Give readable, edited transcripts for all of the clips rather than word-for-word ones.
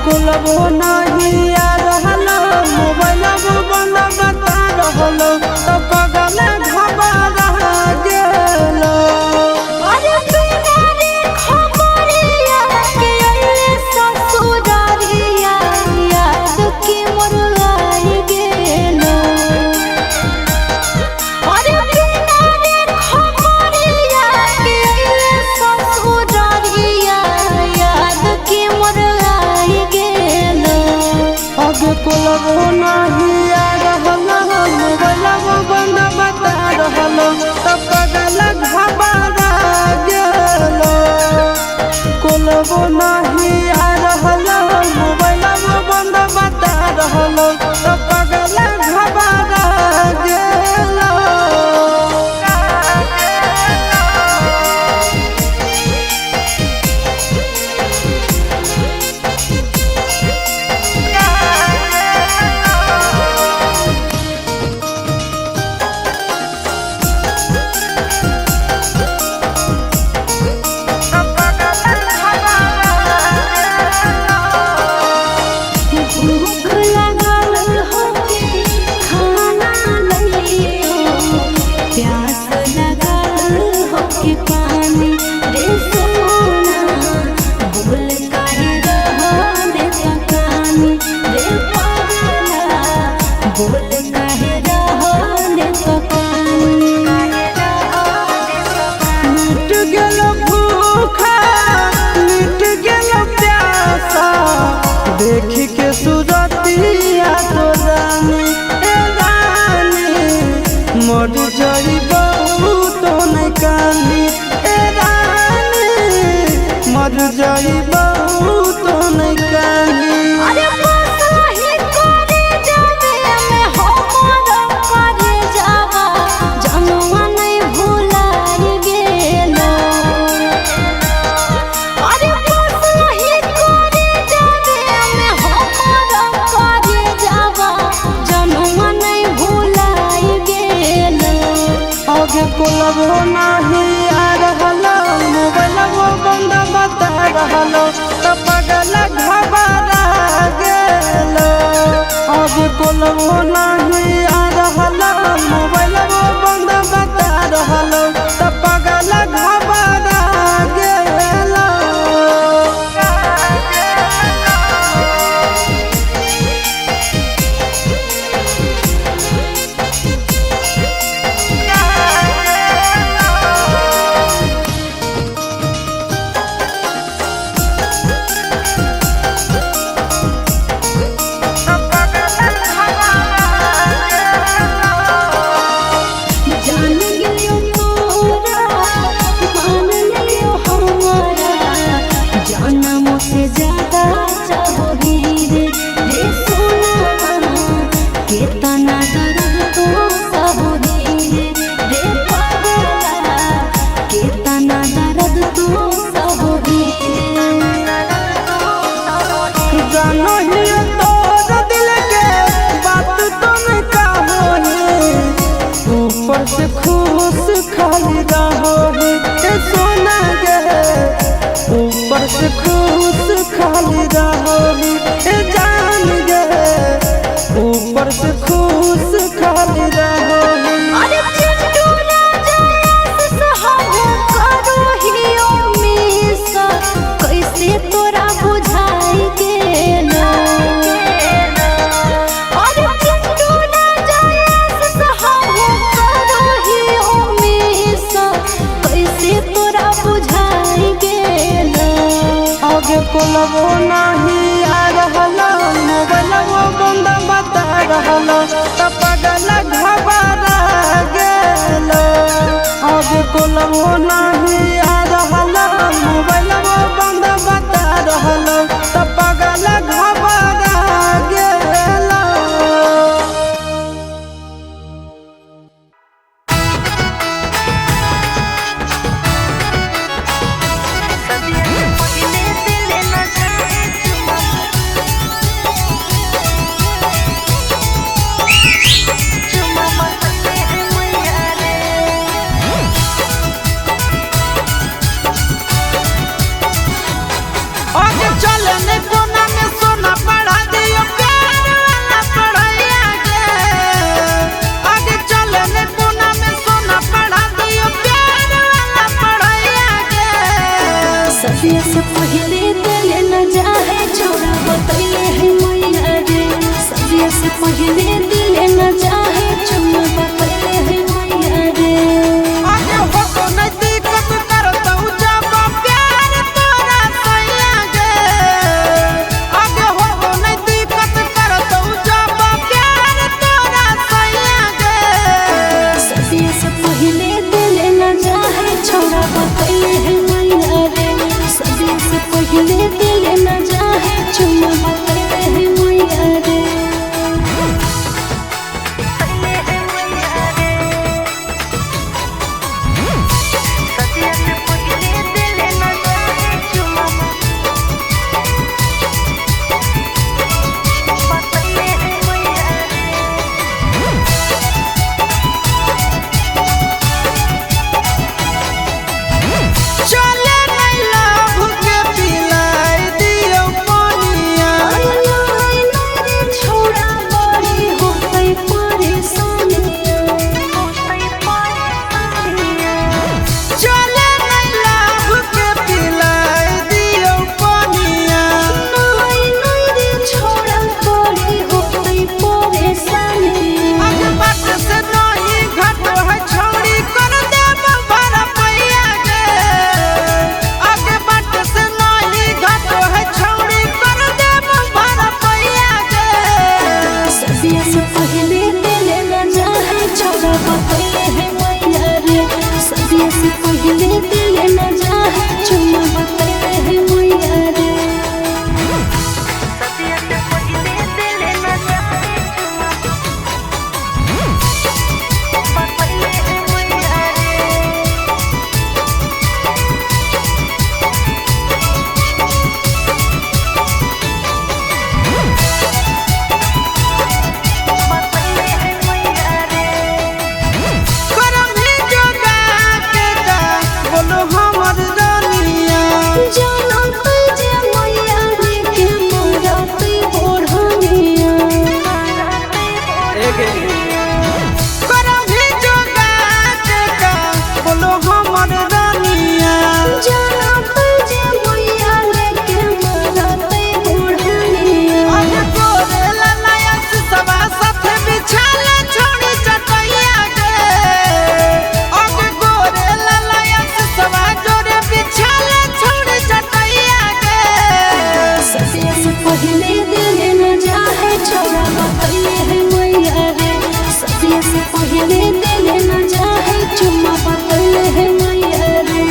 कुलबो नहीं आ रहलो मोबाइल बंद बता रहलो तो पगल घबरा गेलो। अरे बिना रे खबरिया के अइले ससुरारिया याद के मोर आई गेलो। अरे बिना रे खबरिया के अइले ससुरारिया याद के मोर आई गेलो। अब कुलबो नहीं आ रहलो मोबाइल बंद बता रहलो तो पगल घबरा गेलो। कुलबो नहीं आ रहलो मोबाइल बंद बता रहलो तो पगल घबरा गेलो। भूख लागल होके खाना लइयो, प्यास लागल होके पानी रे सोना। बोल काहे रहले पकानी रे पगला, बोल काहे रहले पकानी। मिट गेलो भूखा मिट गेलो प्यासा देखी के सूरतिया तो रानी ए रानी मर जाइबो तो नहीं कानी ए रानी मर जाइबो तो नहीं कानी। अरे बसही करे जावे में हमर करे जावा जनवा नहीं भुलाई गेलो। अरे बसही करे जावे में हमर करे जावा जनवा नहीं भुलाई गेलो। आगे कुलबो नहीं आ रहलो मोबाइल बंद बता रहलो तो पगल घबरा गेलो। आगे कुलबो नहीं आ रहलो मोबाइल बंद बता रहलो तो पगल घबरा गेलो। जान गेलियो तोरा मान लियो हमारा जनम से ज्यादा चाहोगी रे सोना। कितना दर्द तो सहोगी रे पगला, कितना दर्द तो सहोगी। जानो ही तोर दिल के बात तुम कहोगी ऊपर से खुश खाली रहोगी ए सोना गे ऊपर से खुश खाली रहोगी ए जान गे ऊपर से खुश खाली रहोगी। अरे चिंटू राजा सहब करो हियो मिस कैसे तोरा बुझाई गेलो। अरे चिंटू राजा सहब करो हियो मिस कैसे तोरा बुझाई गेलो। आगे कुलबो नहीं आ रहलो मोबाइल बंद बता रहलो तो पगल घबरा गेलो। आगे कुलबो नहीं आ रहलो मोबाइल बंद बता रहलो तो पगल घबरा गेलो। आगे चले ने कोना में सोना सदिया से पहले दिल न जाए छोड़ा बतैले है मैया रे सदिया से पहले दिल न जाए छोड़ा बतैले है मैया रे आगे हो तो नहीं दिक्कत करता हूँ जब प्यार तोरा सैया गे आगे हो तो नहीं दिक्कत करता हूँ जब प्यार तोरा सैया गे सदिया से पहले दिल न जाए छोड़ा बतैले है मैया रे सदिया से पहले दिल न जाए छोड़ा बतैले है मैया रे चले नहीं लाभ के पिलाई दियो पानिया छोड़ा बड़ी हो गई परेशानियां चले नहीं लाभ के पिलाई दियो पानिया छोड़ा बड़ी हो गई परेशानियां आगे बात से नहीं घट है छोड़ी कर दे भरा पैया गे आगे बात से नहीं घट है छोड़ी कर दे भरा पैया गे सदिया से पहले दिल न जाए छोड़ा बतैले है मैया रे सदिया से पहले दिल न जाए छोड़ा बतैले है मैया रे करम ही जोगा के गा बोलो हमर रानिया जानो तुझे मैया रे के मोरा पे ओढ़निया करम ही जोगा के गा बोलो हमर रानिया जानो तुझे मैया रे के मोरा पे ओढ़निया आगे गोरे ललाया सवा साथे बिछाले छोड़ी चटैया गे आगे गोरे ललाया सवा जोरे बिछाले छोड़ी चटैया गे सदिया से पहले दिल न जाए छोड़ा बतैले है मैया रे सदिया से पहले दिल न जाए चुम्मा बतैले है मैया रे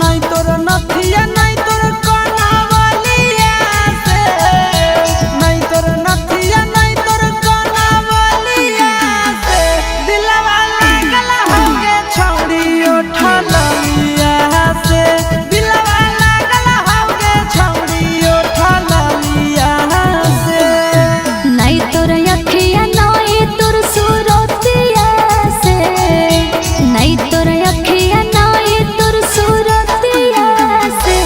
नहीं तोर नथिया नहीं तोर कनावलिया से नहीं तोर नथिया नहीं तोर कनावलिया से दिलवा लागल होगे छौड़ी उठलिया से दिलवा लागल होगे छौड़ी उठलिया से नहीं तोर अखिया नहीं तोर सूरतिया से नहीं तोर अखिया नहीं तोर सूरतिया से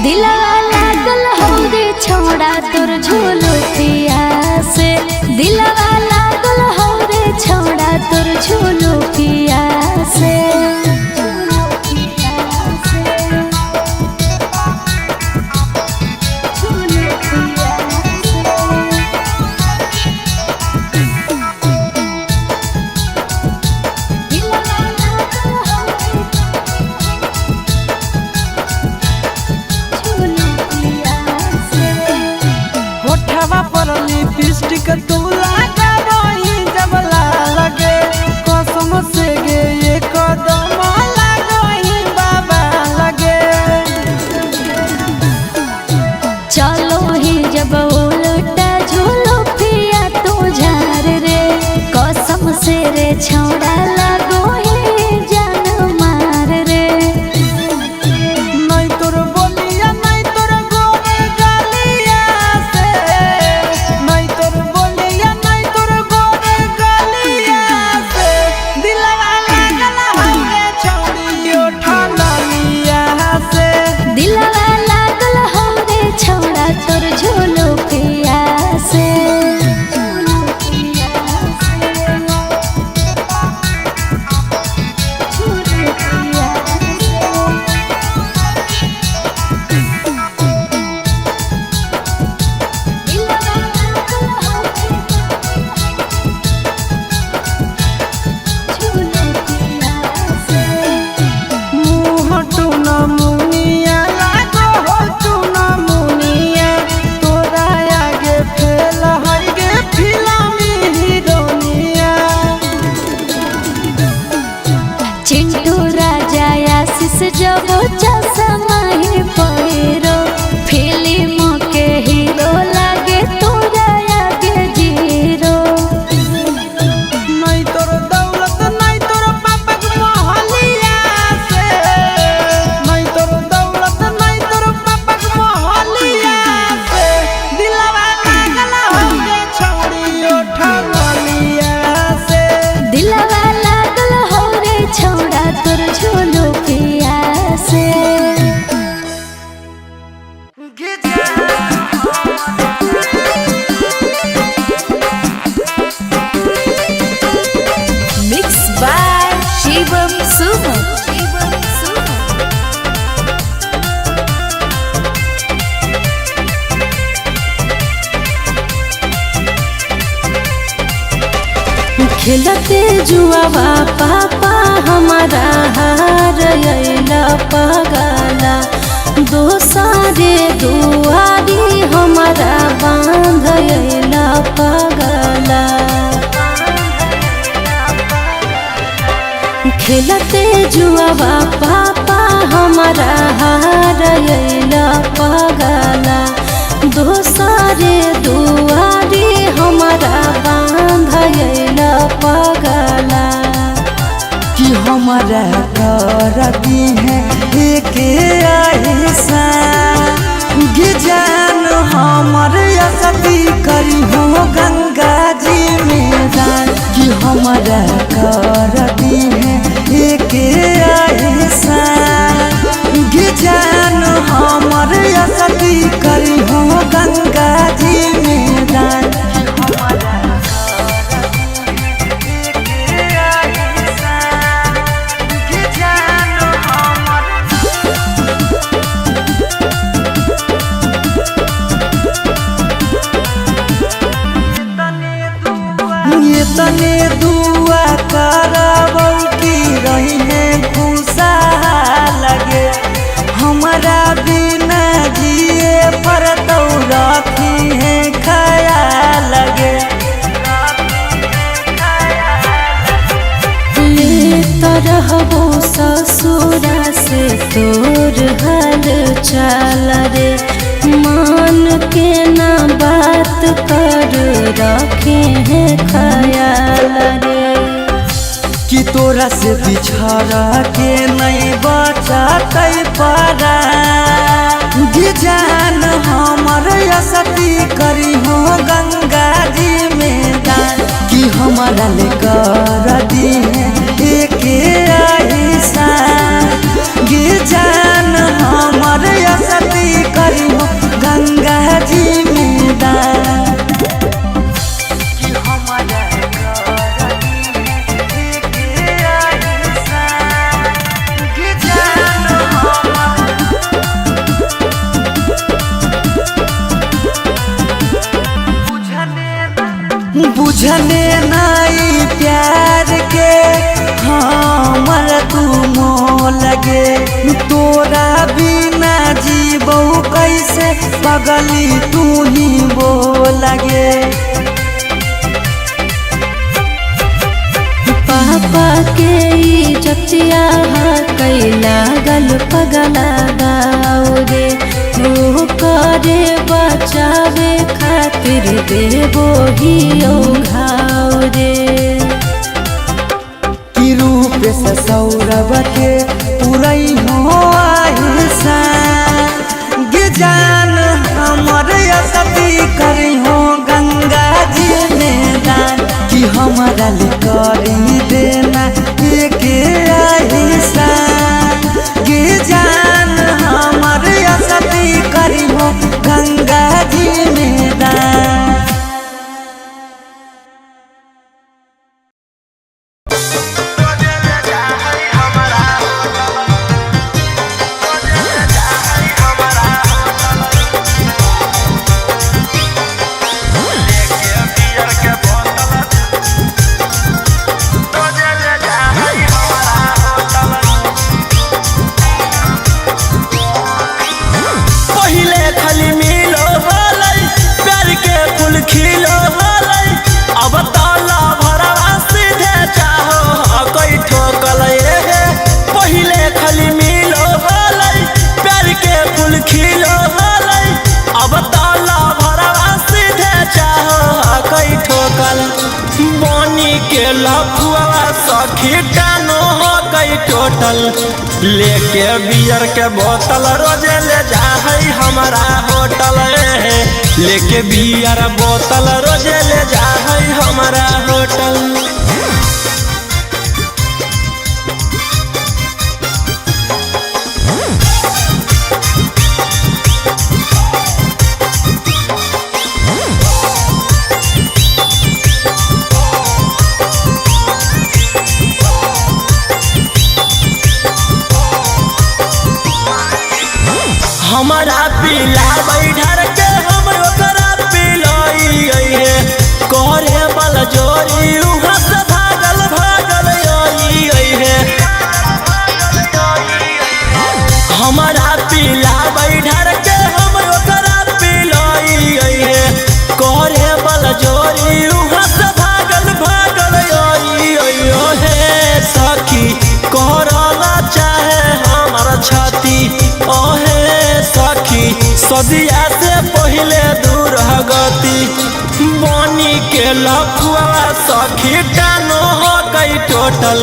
दिलवा लागल हो रे छोड़ा तोर झोलतिया से दिलवा लागल हो रे छोड़ा तोर झोलतिया से होठवा पर लिपस्टिक तू लगा रही जब लगे कसम से गे ये कदम लगही बाबा लगे चलो ही जब उलटा झूलो पिया तो झार रे कसम से रे छौड़ा लगो ही जान मार रे नहीं तोर बोलिया खेलते जुआवा पापा हमारा हार अइला पगला दोसारे दुआरी हमारा बांध अइला पगला खेलते जुआवा पापा हमारा हार अइला पगला दोसारे दुआरी हमारा बांध अइला पगला कि हमारा करती है एक ऐसा जान हमर असती करी हो गंगा जी में दान कि हमारा करती है एक ऐसा जान हमर असती करी हो गंगा जी में दान तने दुआ करबौ की रही है खुशा लगे हमारा बिना जिए पर तो रखी है ख्याल लगे ले तरहबो ससुरा से तोर हाल चाल रे मान के ना बात कर रखे हैं ख्याल रे कि तोरा से बिछड़ के नहीं बचतै परा जान हमर असती करी हो गंगा जी में दान कि हमारा ले कर दी एक ऐसा जान हमर असती करी हो गंगा जी में दान कि हमारा बुझने नहीं प्यार के हमर तू मोह लगे तोरा बिना जीबो कैसे पगली तू ही वो लगे पापा के इज्जतिया कैला गल पगला गाओ रे वो करे बचावे खातिर देवो ही घाव रे कि रूप से सौरभ के पुरई हो आहिसा जान हमर असती करी हो गंगा जी में दान कि हमारा ले करी देना एक ऐसा जान हमर असती करी हो गंगा जी में दान के लफुआ सखी टानो हो गई टोटल लेके बियर के बोतल रोजे ले जा है हमारा होटल लेके बियर बोतल रोजे ले जा है हमारा होटल। हमारा पीला बैठर के हम ओकरा पिलाई करे बल जोरी उहाँ से हमारा पीला बैठर के हम ओकरा पिलाई करे बल जोरी उहाँ से भागल भागल हे सखी करला चाहे हमार छाती ओहे सखी सदिया से पहले दूर गति बनी के लखुआ सखी टानो हो गई टोटल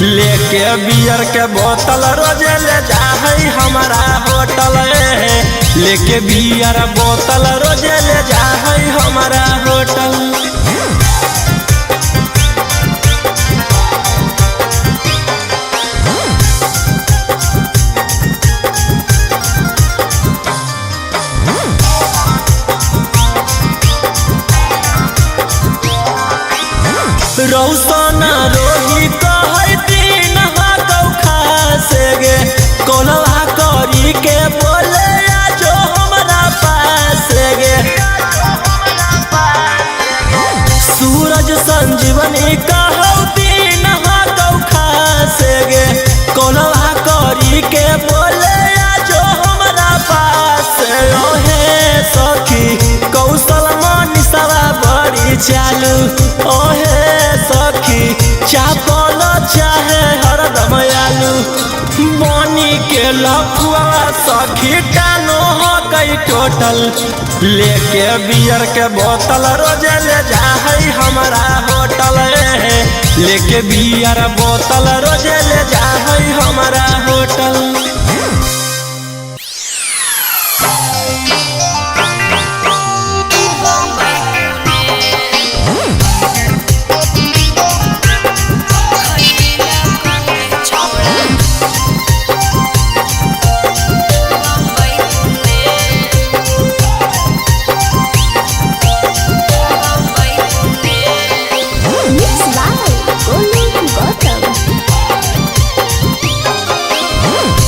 लेके बियर के बोतल रोजे ले जाहई हमारा होटल लेके बियर बोतल रोजे ले जाहई हमारा होटल। रौसना रोही कहै दिन हाकौ खासे गे कोलवा करी के बोले आजो हमरा पास गे सूरज संजीवनी कहौ दिन हाकौ खासे गे कोलवा करी के बोले आजो हमरा पास ओहे सखी कौशल मनीषवा बड़ी चालू ओहे सखी चापल चाहे हरदम आलू बनी के लखुआ सखी टानो हो गई टोटल लेके बियर के बोतल रोजे ले जाहई हमारा होटल लेके बियर बोतल रोजे ले जाहई हमारा होटल।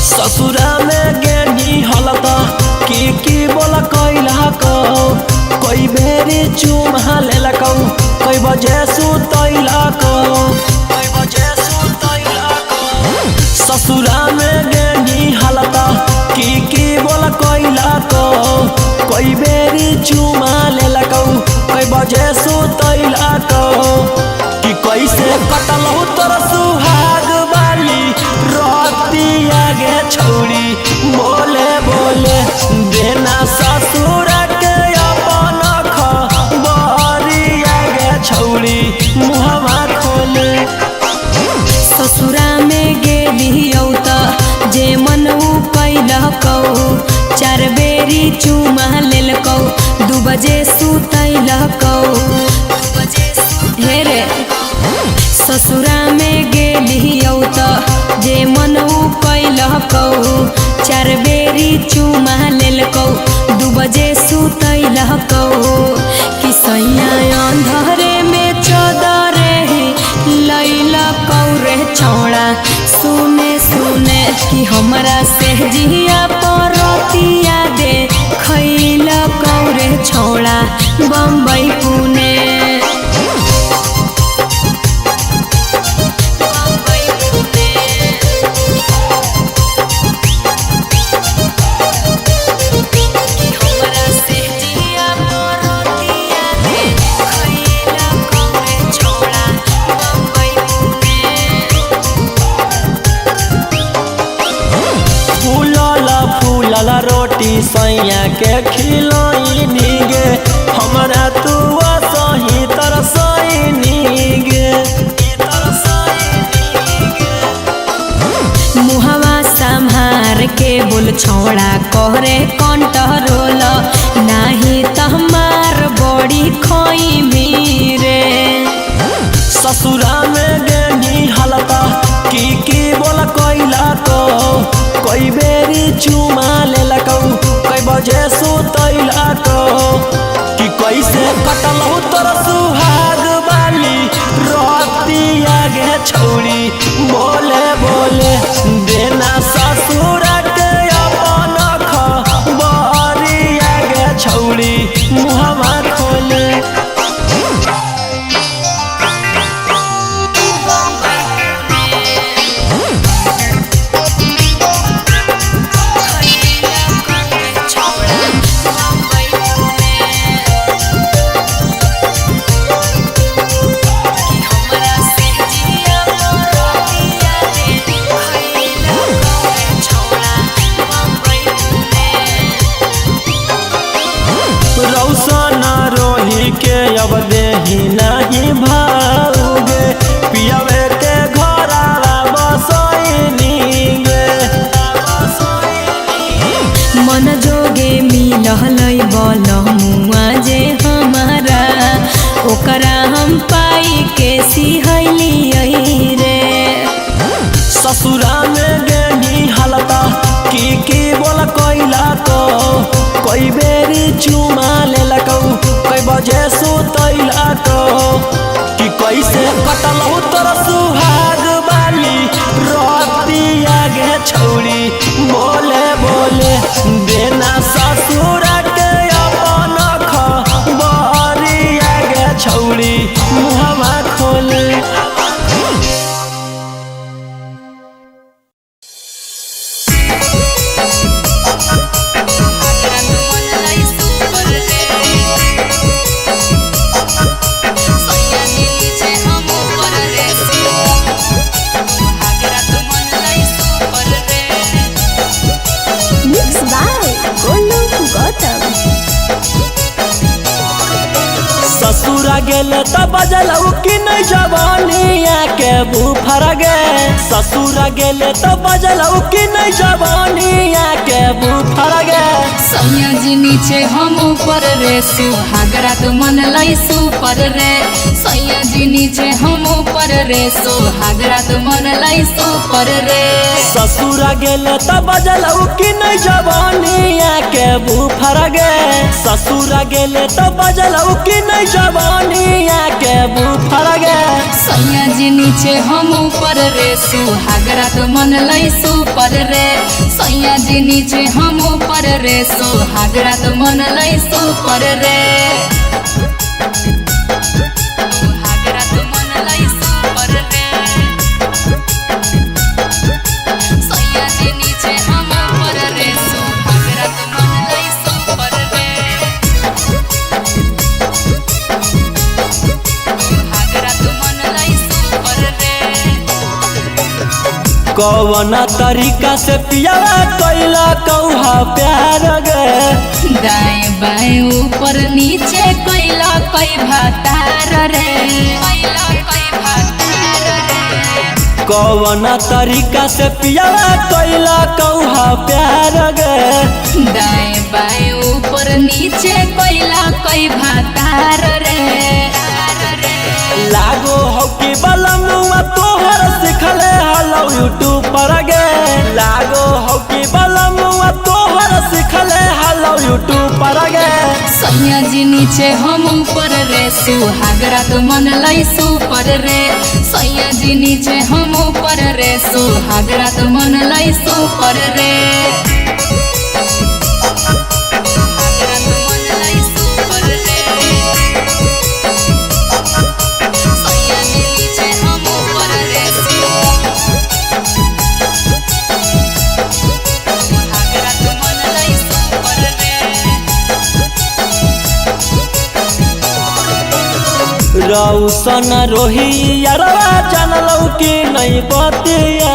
ससुरा में गेनी हलता की बोला कैला को कोई बेरी चुमा लेला को कोई बजे सुतैला को ससुरा में गेनी हलता की बोला कैला को कोई बेरी चुमा लेला को कोई बजे सुतैला को कि कैसे कटल तोर सुहाग वाली रतिया गे छौड़ी बोले बोले देना ससुर के अपन खबरिया गे छौड़ी मुहवा खोले ससुरा में गेलियौ त जे मन कैलकौ 4 बेरी चुमा लेलकौ 2 बजे सुतैलकौ हे रे ससुरा में गेलियौ त जे मन कैलकौ 4 बेरी चुमा लेलकौ 2 बजे सुतैलकौ कि सैया अंधरे में चदरे लैलकौ रे छौड़ा सुने सुने कि हमरा से जिया परतिया दे खैलकौ रे छौड़ा बम्बई पुणे रोटी सैया के खिलाई नीगे हमरा तू सही तरसई नीगे मुहवा संभार के बोल छौड़ा कहरे कंट्रोल नाही त हमार बड़ी खोई मीरे ससुरा में गेनी हलता की बोला कैला को कोई बेरी चुमा लेलकौ कोई बजे सुतैलकौ कि कैसे कटल तोर सुहाग वाली रतिया गे छौड़ी बोले बोले देना ससुर के अपन खबरिया गे छौड़ी मुहवा खोले अब देही नहीं भाऊगे पियावे के घोरावा बसोइनी गे मन जोगे मिलहलै बलमुआ जे हमारा ओकरा हम पाई के सिहैली रे ससुरा में गेनी हालता की बोला कोइला को कोई बेरी चुमा ले लको कोई बजे सुतैला को कि कैसे कटलौ तोर सुहाग बाली रोतिया गे छौरी बोले बोले देना ससुर के अपन खबरिया गे छौरी मुहवा खोले ससुरा गेले त बजलौ कि नहीं जवानिया के बुफर गे ससुरा गेले त बजलौ कि नहीं जवानिया के बुफर गे सैया जी नीचे हम ऊपर रे सुहागरा तो मन लाई सुपर रे सैया जी नीचे हम ऊपर रे सुहागरा तो मन लाई सुपर रे ससुरा गेले त बजलौ कि नहीं जवानिया के बुफर गे ससुरा गेले त बजलौ कि नहीं जवानिया के बुफर गे सैया जी नीचे हम ऊपर रे सुहागरा तो मन लाई सुपर रे सैया जी नीचे हम ऊपर रे सुहागरा तो मन लाई सुपर रे सुहागरा तो मन लाई सुपर रे सैया जी नीचे हम ऊपर रे सुहागरा तो मन लाई सुपर रे कौन तरीका से पियावा कैला कौहा प्यार गे दाएं बाएं ऊपर नीचे कैला कई भातार रे कौन तरीका से पियावा कैला कौहा प्यार गे दाएं बाएं ऊपर नीचे कैला कई भातार रे लागो हो कि बलमुआ तोहर सिखले हलो यूट्यूब पर गे लागो हो कि बलमुआ तोहर सिखले हलो यूट्यूब पर गे सैया जी नीचे हम ऊपर रे सुहागरा तो मन लाई सुपर रे सैया जी नीचे हम ऊपर रे सुहागरा तो मन लाई सुपर रे रौसन रोही यारवा जानलौ कि नहीं बतिया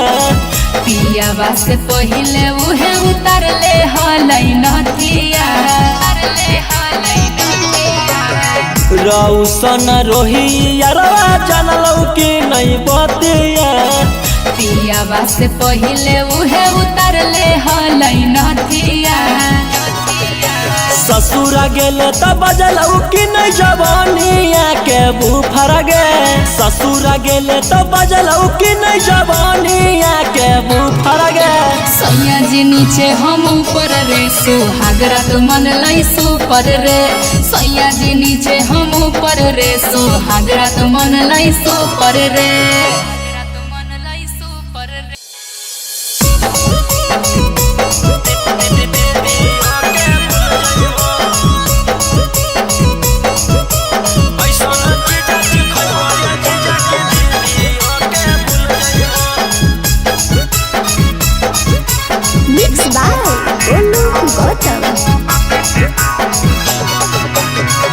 पियावा से पहिले उहे उतर ले हलै नथिया रौसन रोही यारवा जानलौ कि नहीं बतिया पियावा से पहिले उहे उतर ले हलै नथिया ससुरा गेले त बजलौ कि नहीं जवानिया के बुफर गे ससुरा गेले त बजलौ कि नहीं जवानिया के बुफर गे सैया जी नीचे हम ऊपर रे सुहागरा तो मन लाई सुपर रे सैया जी नीचे हम ऊपर रे सुहागरा तो मन लाई सुपर रे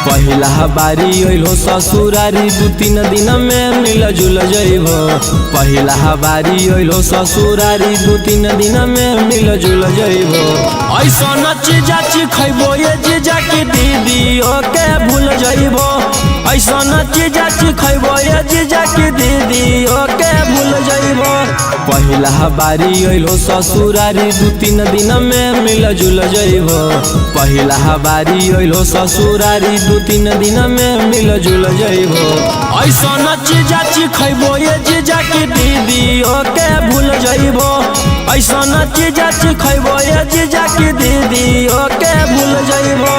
पहिला बारी अइलो ससुरारी 2-3 दिन में मिल जुल जइबो पहिला बारी अइलो ससुरारी 2-3 दिन में मिल जुल जइबो ऐसन चीजा खइबो ये जीजा की दीदी ओके भूल जइबो ऐसा न चीजा खैबो ये जीजा की दीदी ओके भूल जइबो। पहिला बारी अइलो ससुरारी 2-3 दिन में मिल जुल जइबो। पहिला बारी अइलो ससुरारी 2-3 दिन में मिल जुल जइबो। ऐसा न चीजा खैबो ये जीजा की दीदी ओके भूल जइबो। ऐसा न चीजा खैबो ये जीजा की दीदी ओके भूल जइबो।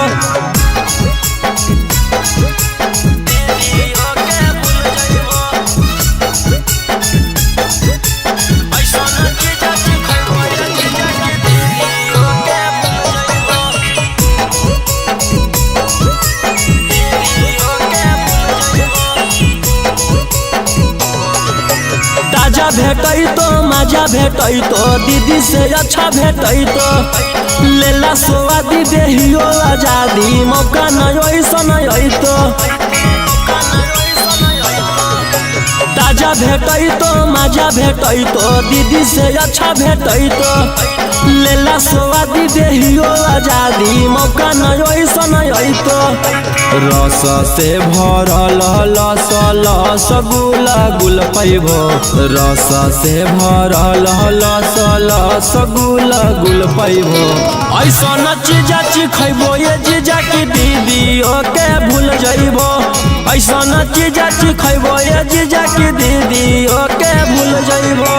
ताजा भेटै तो मजा भेटै तो दीदी से अच्छा भेटै तो लेला स्वादी देहियो आजादी मौका नहीं ऐसा नहीं तो। ताजा भेटै तो मजा भेटै तो दीदी से अच्छा भेटै तो लेला स्वादी देहियो आजादी मौका नहीं ऐसा नहीं तो। रस से भरल लस लस गुल गुल पैबो। रस से भरल लस लस गुल गुल पैबो। ऐसा न चीजा खैबो ये जीजा की दीदी ओके भूल जइबो। ऐसा न चीजा खैबो ये जीजा की दीदी ओके भूल जइबो।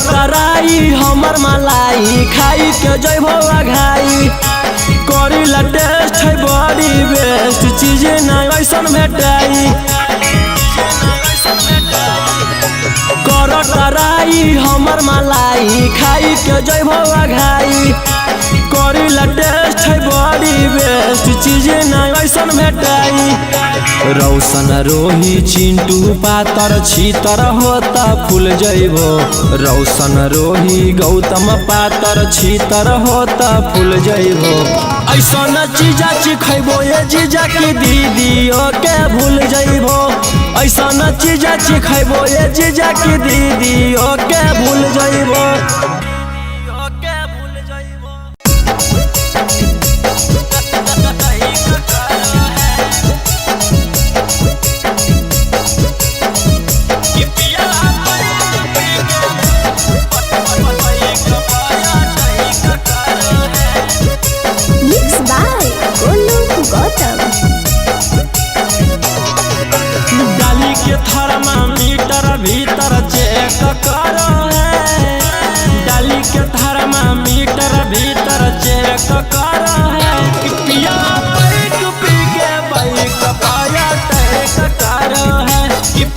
कराई हमर मलाई खाई के जइबो घाई करी ला टेस्ट है बड़ी बेस्ट चीज नहीं ऐसा भेटाई। कराई हमर मलाई खाई के जइबो घाई करी ला टेस्ट है बड़ी बेस्ट चीज नहीं ऐसा भेटाई। रौशन रोही चिंटू पातर छीतर होता फूल जइबो। रौशन रोही गौतम पातर छीतर होता फूल जइबो। ऐसा न चीजा खैबो ये जीजा की दीदी ओके भूल जइबो। ऐसा न चीजा खैबो ये जीजा की दीदी ओके भूल जइबो। डाली के थर्मामीटर भीतर चेक करो है। डाली के थर्मामीटर भीतर चेक करो है। पिया बैठ पी के बाइक पाया टैक करो है।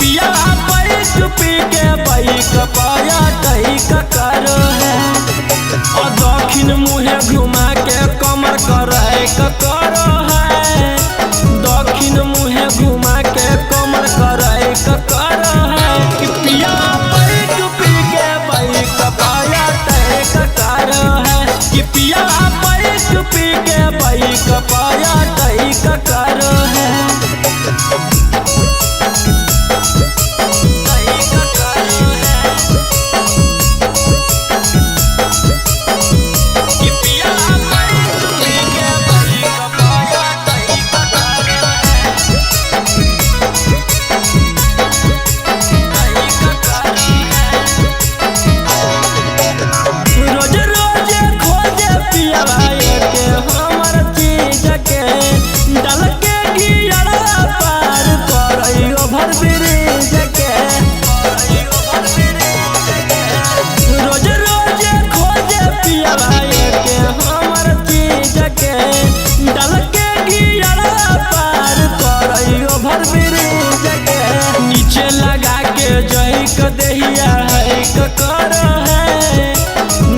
पिया बैठ पी के बाइक पाया टैक करो है। और दक्षिण मुहे घुमा के कमर करे करो है। दक्षिण मुहे घुमा के कमर करे करो है। पिया बैठ पी के बाइक पाया टैक करो है। पिया बैठ पी के बाइक पाया टैक करो है। दहिया है करो है।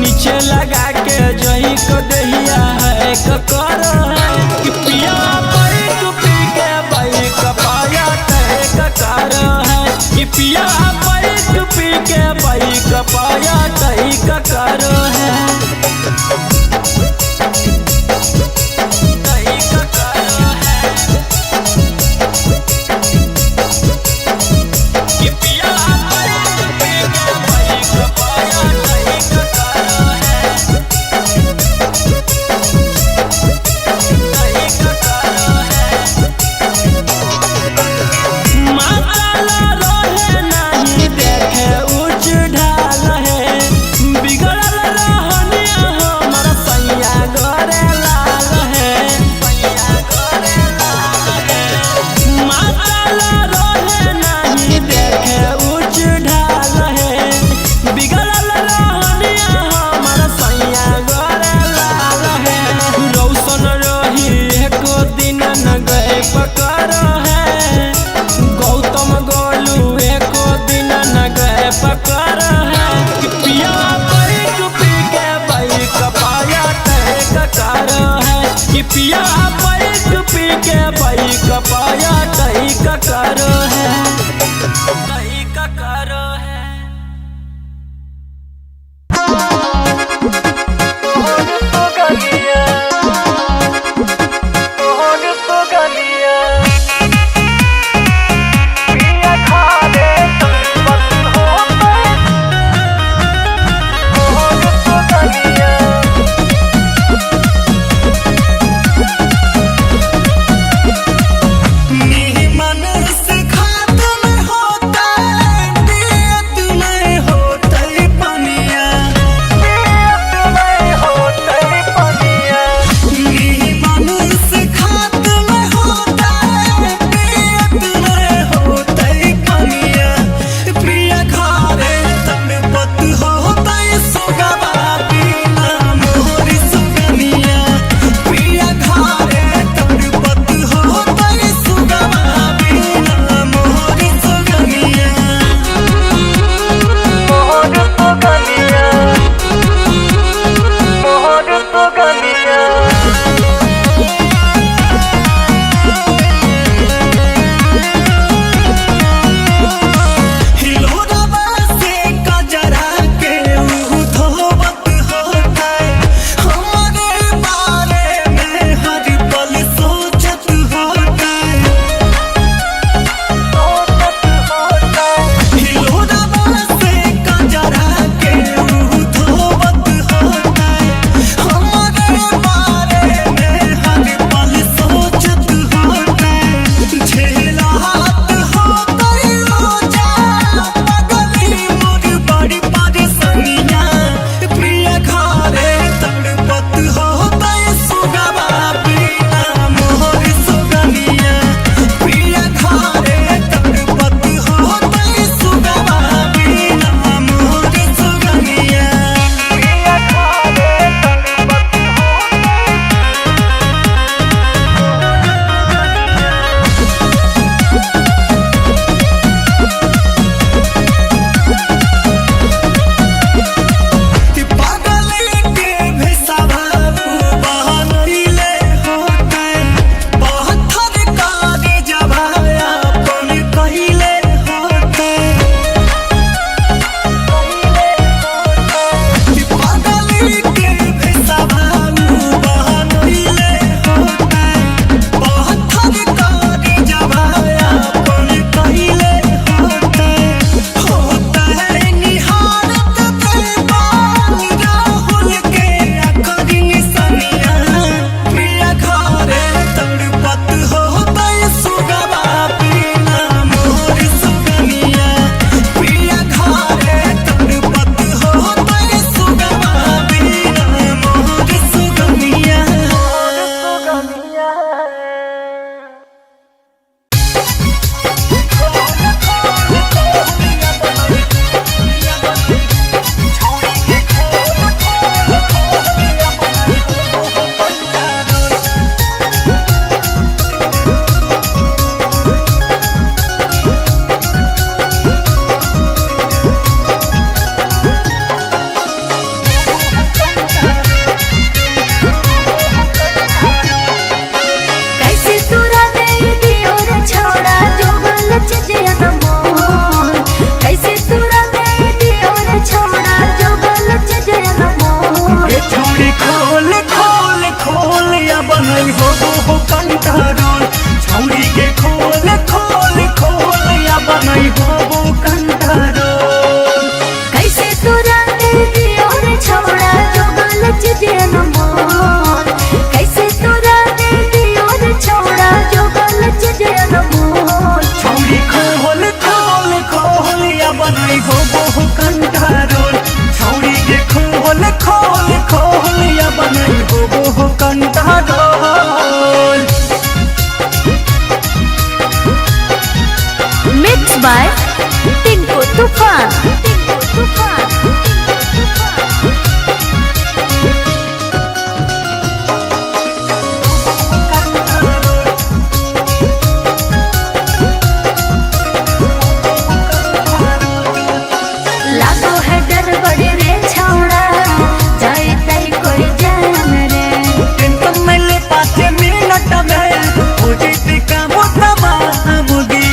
नीचे लगा के जही को दहिया है करो है। कि पिया बैठ पी के बाइक पाया टैक करो है। कि पिया बैठ पी के बाइक पाया टैक करो है। कहीं का करो है by Tinku Tufan. लागो है डर बड़े रे छौड़ा जाए तई कोई जान रे टेंशन में ले 5 मिनट में हो जैसे काम तबाह मुगी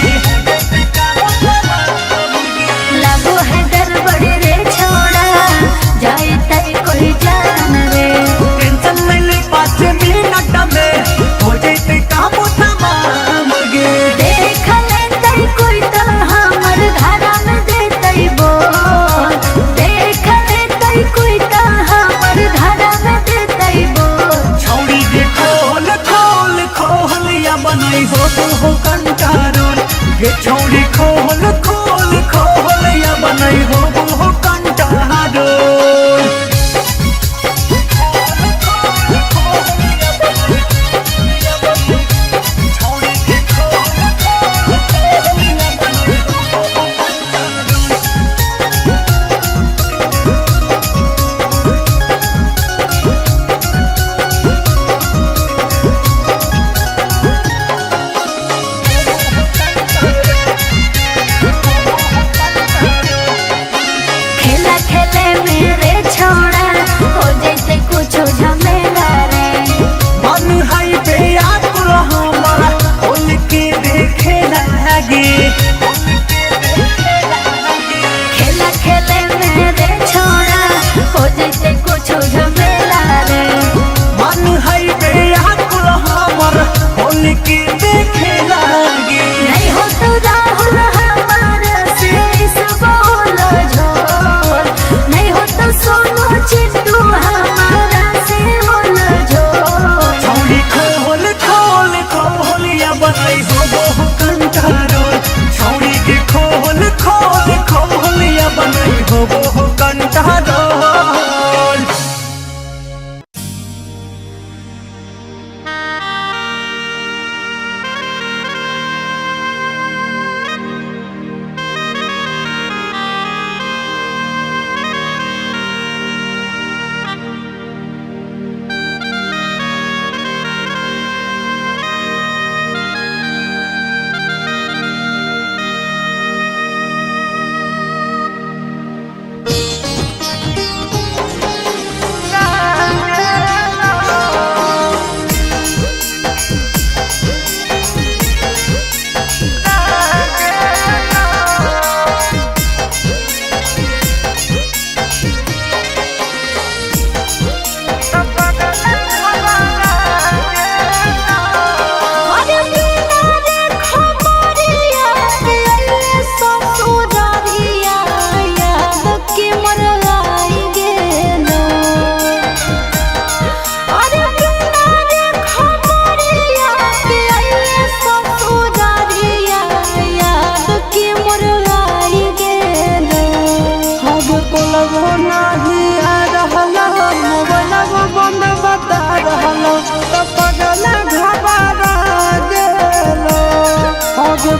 छौरी खोल खोल खोल या बनई हो वो कंटारो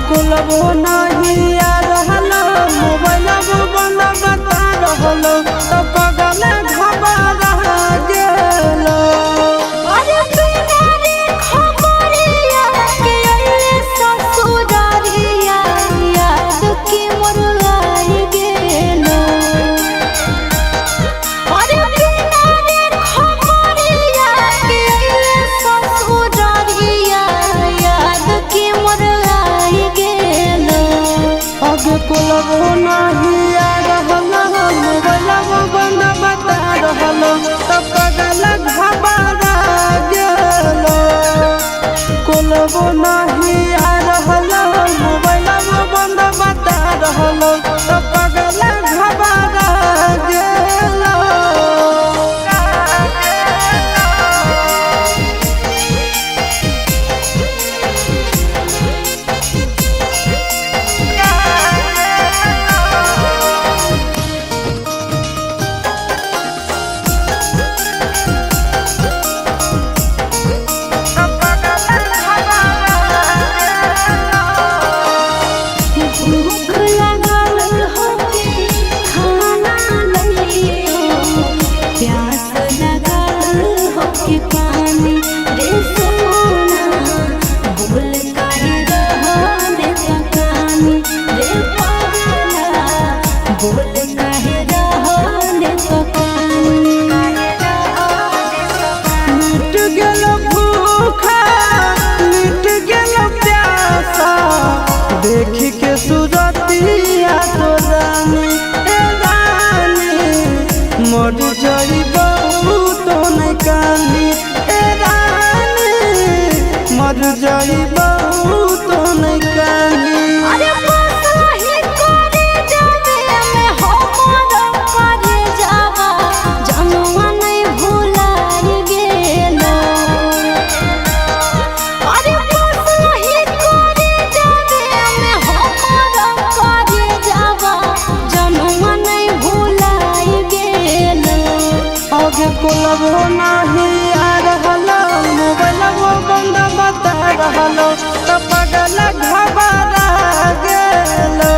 कुलबो नहीं आ रहलो मोबाइल बंद बता रहलो तो पगल घबरा गेलो अरे बिना रे खबरिया के अइले ससुरारिया याद के मोर आई गेलो अरे बिना रे खबरिया के अइले ससुरारिया याद के मोर आई गेलो अब कुलबो नहीं आ रहलो मोबाइल बंद बता रहलो तो पगल घबरा गेलो कुलबो नहीं आ रहलो मोबाइल बंद बता रहलो तो पगल घबरा गेलो भूख लागल होके खाना लइयो प्यास लागल होके पानी रे सोना भूल काहे रहने तकानी रे पागला भूल काहे रहने तकानी मिट गेलो भूखा मिट गेलो प्यासा देखी के सूरत कोलबो नहीं आ रहलो मोबाइलबो बंद बता रहलो तो पगल घबरा गेलो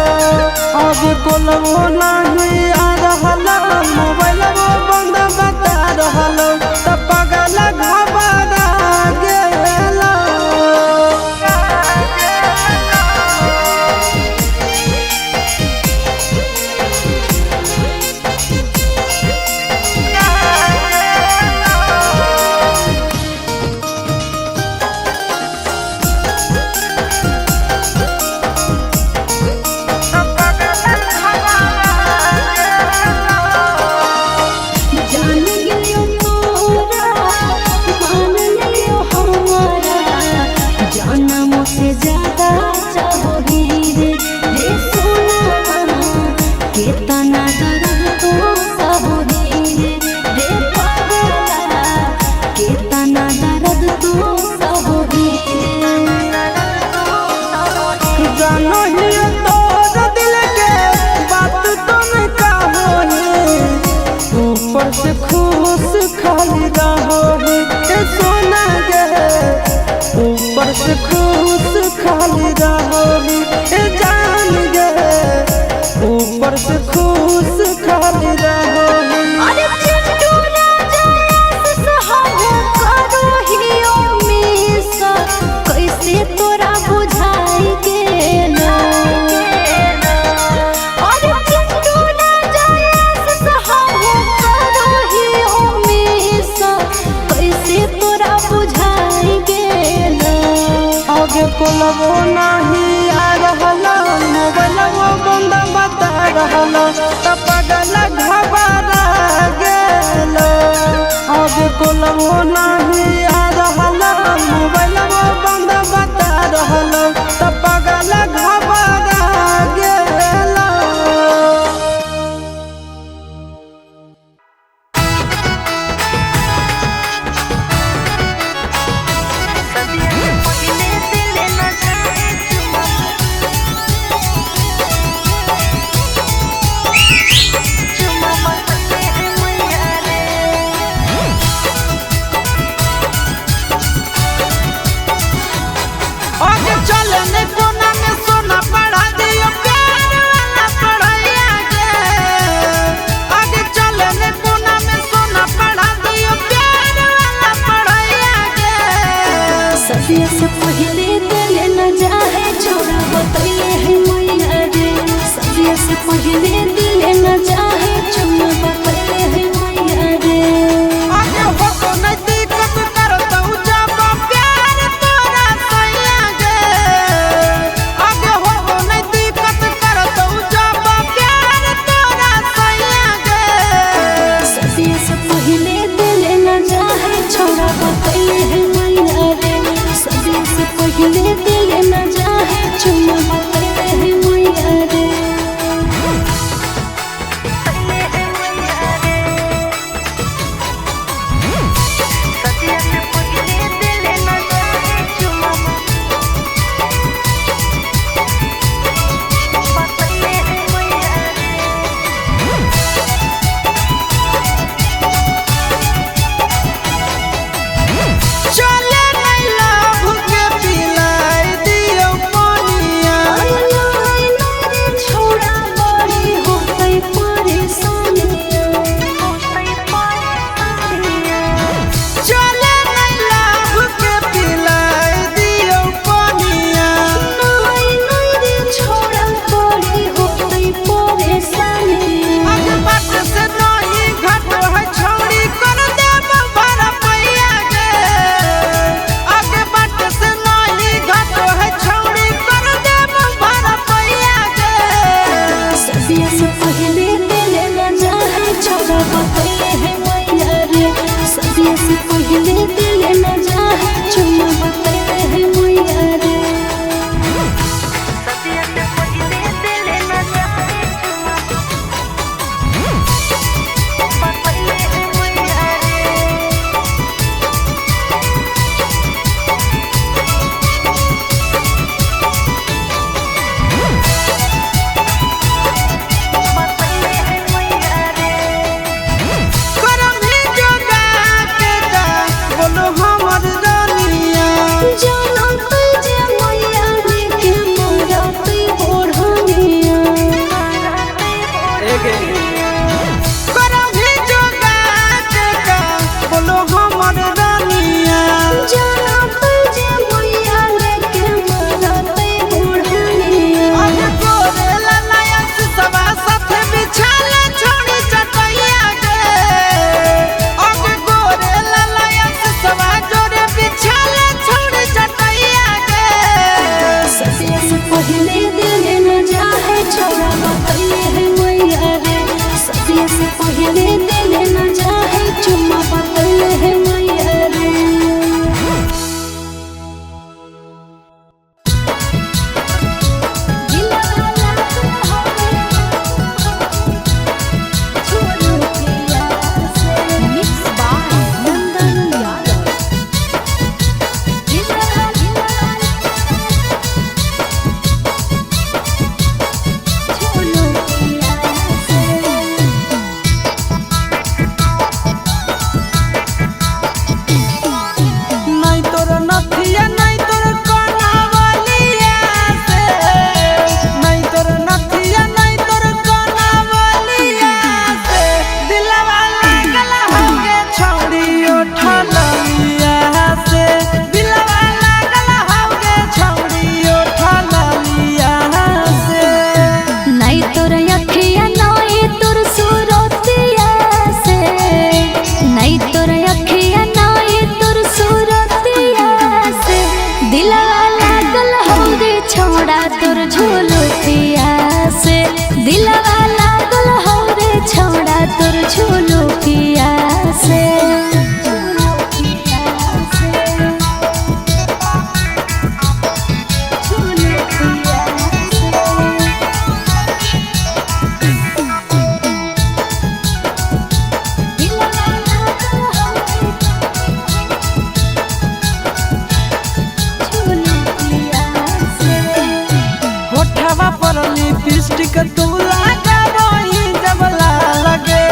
अब कोलबो नहीं आ रहलो मोबाइलबो बंद बता रहलो तो पगल घबरा गेलो से खुश खाली रहोगे सोना गे ऊपर से खुश खाली रहोगे जान गे ऊपर से खुश खाली रहोगे अरे चिंटू राजा सहारा करो हियो मिसा कैसे तोरा बुझाई गेलो अरे चिंटू राजा सहारा करो हियो मिसा कैसे तोरा बुझाई गेलो आगे कोलबो नहीं आ रहलो मोबाइलबो बंद बता रहलो तो पगल घबरा गेलो आगे कोलबो नहीं आ रहलो मोबाइलबो बंद बता रहलो तो पगल घबरा गेलो आगे चलने कोना में सोना पढ़ा दियो प्यार वाला पढ़ाइया गे आगे चलने कोना में सोना पढ़ा दियो प्यार वाला पढ़ाइया गे सदिया से पहले दिल न जाए छोड़ा बतैले है मैया रे सदिया से पहले दिल न जाए छोड़ा बतैले है मैया रे आगे हो तो नहीं दिक्कत करता जब प्यार तोरा सैया गे आगे हो तो नहीं दिक्कत करता जब प्यार तोरा सैया गे सदिया से पहले दिल न जाए छोड़ा बतैले है मैया रे सदिया से पहले दिल न जाए छोड़ा बतैले है मैया रे चले नहीं लव के पिलाई दियो पानिया छोड़ा बड़ी हो गई परेशानियां चले नहीं लव के पिलाई दियो पानिया छोड़ा बड़ी हो गई परेशानियां आगे बात से नहीं घट है छोड़ी कर देब भरा पैया गे आगे बात से नहीं घट है छोड़ी कर देब भरा पैया गे सदिया से पहले दिल न जाए छोड़ा बतैले है मैया रे सदिया से पहले दिल न जाए छोड़ा बतैले है मैया रे लिपस्टिक तू लगा वही जब लगे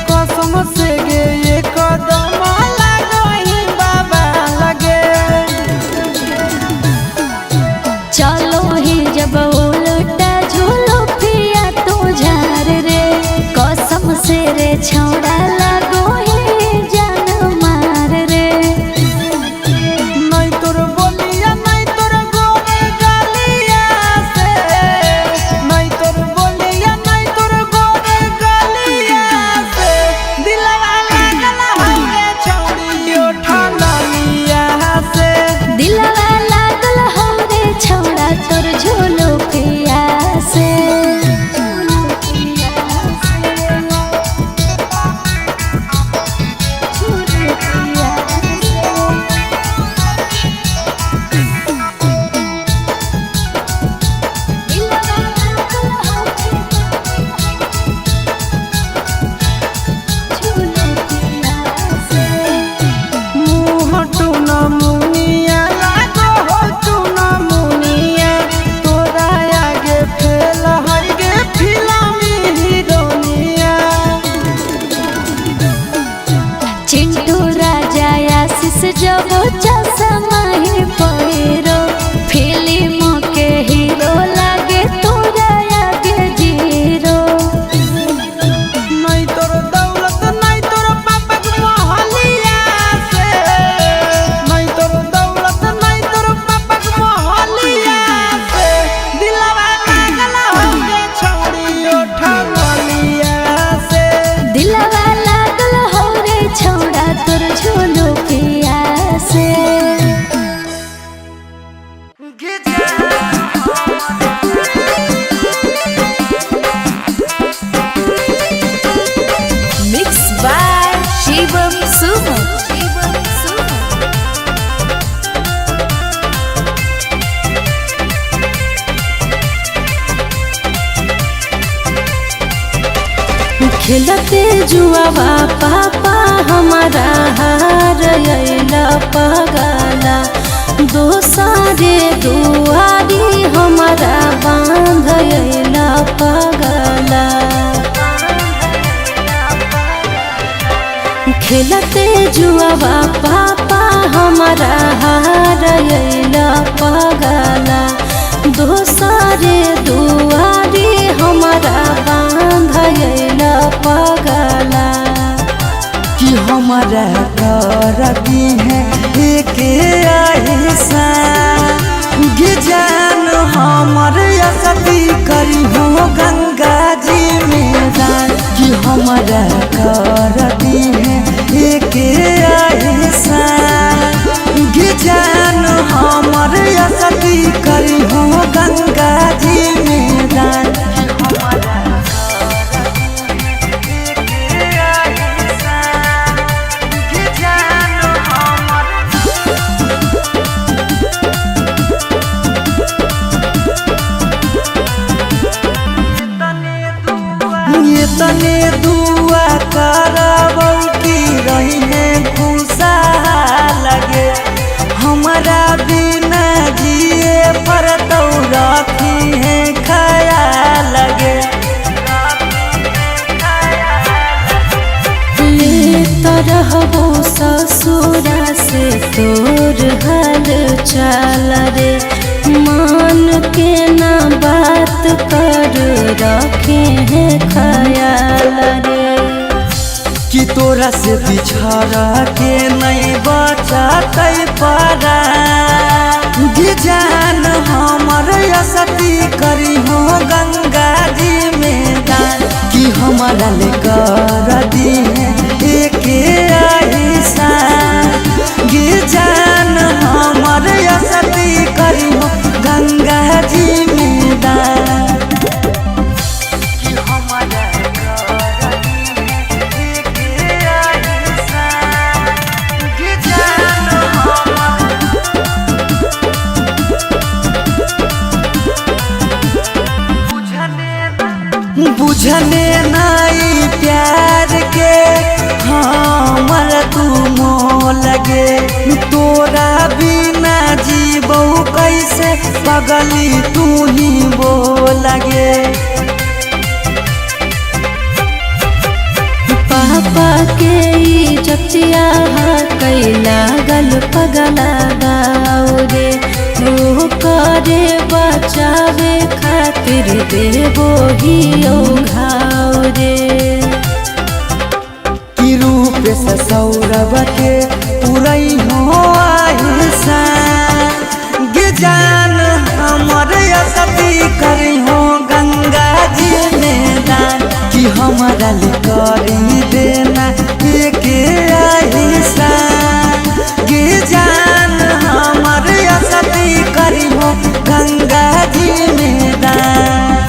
कसम से गे ये कदम लगा वही बाबा लगे। चलो ही जब उल्टा झूलो पिया तू झार रे कसम से रे छौड़ा लगो ही जान मार रे। नहीं तोर बोलिया नहीं तोर गोरे गलिया से नहीं तोर बोलिया नहीं तोर गोरे गलिया से दिलवा लागल हवे छौड़ी उठा लिया से। दिलवा लागल हमरे छौड़ा तोर झूलो पिया से। मुँह टूना मुनिया लागो हो टूना मुनिया तोरा आगे फेल हर गे फिल्मी हीरोनिया। चिंटू राजा आशीष जब चश्मा ही पहिरो फिल्म के हीरो लागे तोरा आगे जीरो। नहीं तोर दौलत नहीं तोर पापा के मोहलिया से नहीं तोर दौलत नहीं तोर पापा के मोहलिया से दिलवा लागल हवे छौड़ी उठा लिया से। दिलवा लागल हो रे छौड़ा तोर झूलो पिया से। मिक्स बाय शिवम सुमन। खेलते जुआवा पापा हमारा हार अइला पगला दोसारे दुआरी हमारा बांध अइला पगला। खेलते जुआवा पापा हमारा हार अइला पगला दोसारे दुआरी हमारा बांध अइला पगला। कि हमारा कर दी है एक ऐसा गे जान हमर असती करी हो गंगा जी में दान। कि हमारा कर दी है एक ऐसा गे जान हमर असती करी हो गंगा जी में दान। तने दुआ करबौ की रही है खुशा लगे हमारा बिना जिए पर तो रखी है ख्याल लगे। ले तरहबो ससुरा से तोर हाल चाल रे मान के ना बात कर रखे हैं ख्याल रे। कि तोरा से बिछड़ के नहीं बचतै पारा गे जान हमर असती करी हो गंगा जी में दान। कि हमारा ले कर दी है एक ऐसा गे जान हमर असती करी हो गंगा जी में दान। बुझने नाई प्यार के हमर तू मोह लगे तोरा बिना जीबो कैसे पगली तू ही वो लगे। लागल पगला गाँव रे हो करे बचावे खातिर देवो ही घाव रे कि रूप से सौरभ के पुरई हो आहिसा गे जान हमर असती करी हो गंगा जी में दान कि हमारा ले करी देना के आहिसा गे जान हमर असती करी हो गंगा जी में दान।